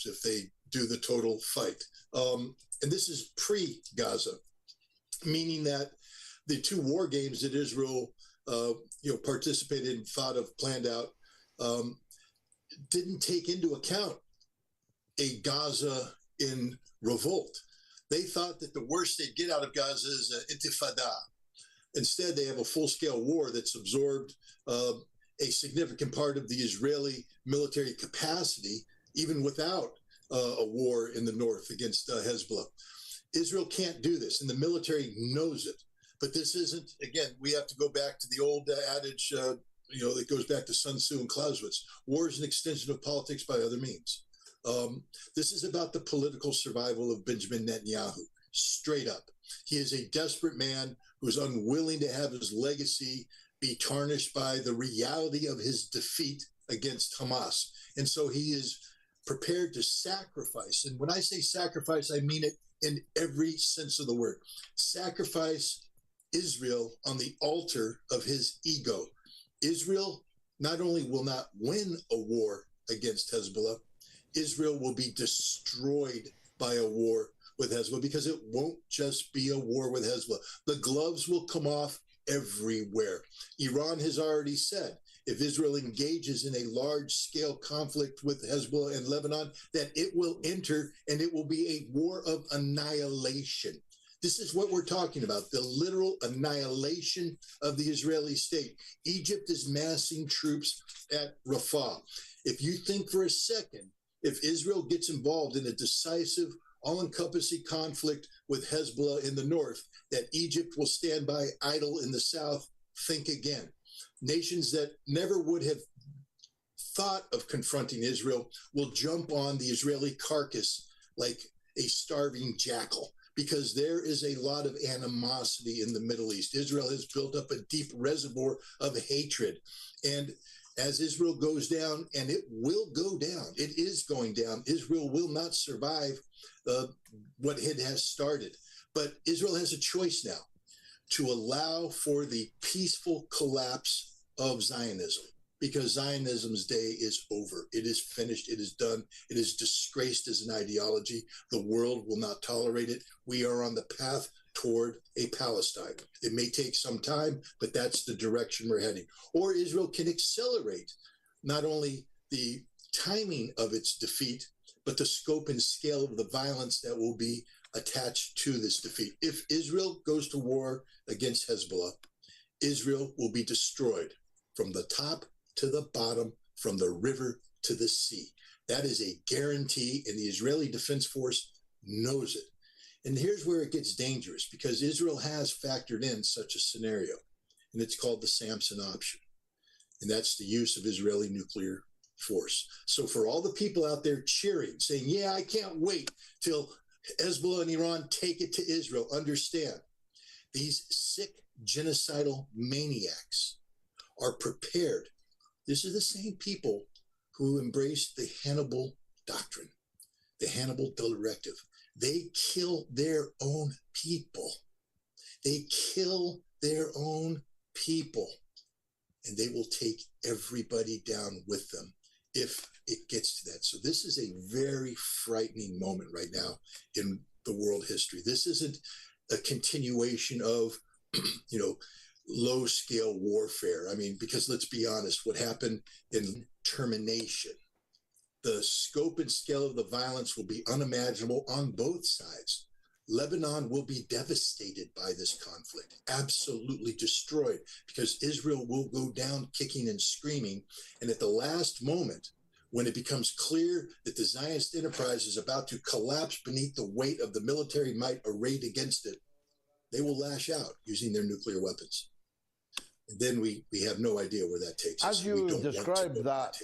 if they do the total fight. And this is pre-Gaza, meaning that the two war games that Israel, participated in, thought of, planned out, didn't take into account a Gaza in revolt. They thought that the worst they'd get out of Gaza is an intifada. Instead, they have a full-scale war that's absorbed a significant part of the Israeli military capacity, even without a war in the north against Hezbollah. Israel can't do this, and the military knows it. But this isn't, again, we have to go back to the old adage, that goes back to Sun Tzu and Clausewitz. War is an extension of politics by other means. This is about the political survival of Benjamin Netanyahu, straight up. He is a desperate man who's unwilling to have his legacy be tarnished by the reality of his defeat against Hamas. And so he is prepared to sacrifice. And when I say sacrifice, I mean it in every sense of the word. Sacrifice Israel on the altar of his ego. Israel not only will not win a war against Hezbollah, Israel will be destroyed by a war with Hezbollah, because it won't just be a war with Hezbollah. The gloves will come off everywhere. Iran has already said, if Israel engages in a large-scale conflict with Hezbollah and Lebanon, that it will enter and it will be a war of annihilation. This is what we're talking about, the literal annihilation of the Israeli state. Egypt is massing troops at Rafah. If you think for a second, if Israel gets involved in a decisive, all-encompassing conflict with Hezbollah in the north, that Egypt will stand by idle in the south, think again. Nations that never would have thought of confronting Israel will jump on the Israeli carcass like a starving jackal, because there is a lot of animosity in the Middle East. Israel has built up a deep reservoir of hatred. And as Israel goes down, and it will go down, it is going down, Israel will not survive what it has started. But Israel has a choice now to allow for the peaceful collapse of Zionism, because Zionism's day is over. It is finished. It is done. It is disgraced as an ideology. The world will not tolerate it. We are on the path toward a Palestine. It may take some time, but that's the direction we're heading. Or Israel can accelerate not only the timing of its defeat, but the scope and scale of the violence that will be attached to this defeat. If Israel goes to war against Hezbollah, Israel will be destroyed from the top to the bottom, from the river to the sea. That is a guarantee, and the Israeli Defense Force knows it. And here's where it gets dangerous, because Israel has factored in such a scenario, and it's called the Samson option. And that's the use of Israeli nuclear force. So for all the people out there cheering, saying, yeah, I can't wait till Hezbollah and Iran take it to Israel, understand, these sick genocidal maniacs are prepared. This is the same people who embraced the Hannibal doctrine, the Hannibal directive. They kill their own people. They kill their own people, and they will take everybody down with them if it gets to that. So this is a very frightening moment right now in the world history. This isn't a continuation of, low-scale warfare. I mean, because let's be honest, what happened in termination, the scope and scale of the violence will be unimaginable on both sides. Lebanon will be devastated by this conflict, absolutely destroyed, because Israel will go down kicking and screaming. And at the last moment, when it becomes clear that the Zionist enterprise is about to collapse beneath the weight of the military might arrayed against it, they will lash out using their nuclear weapons. And then we have no idea where that takes us. As you describe that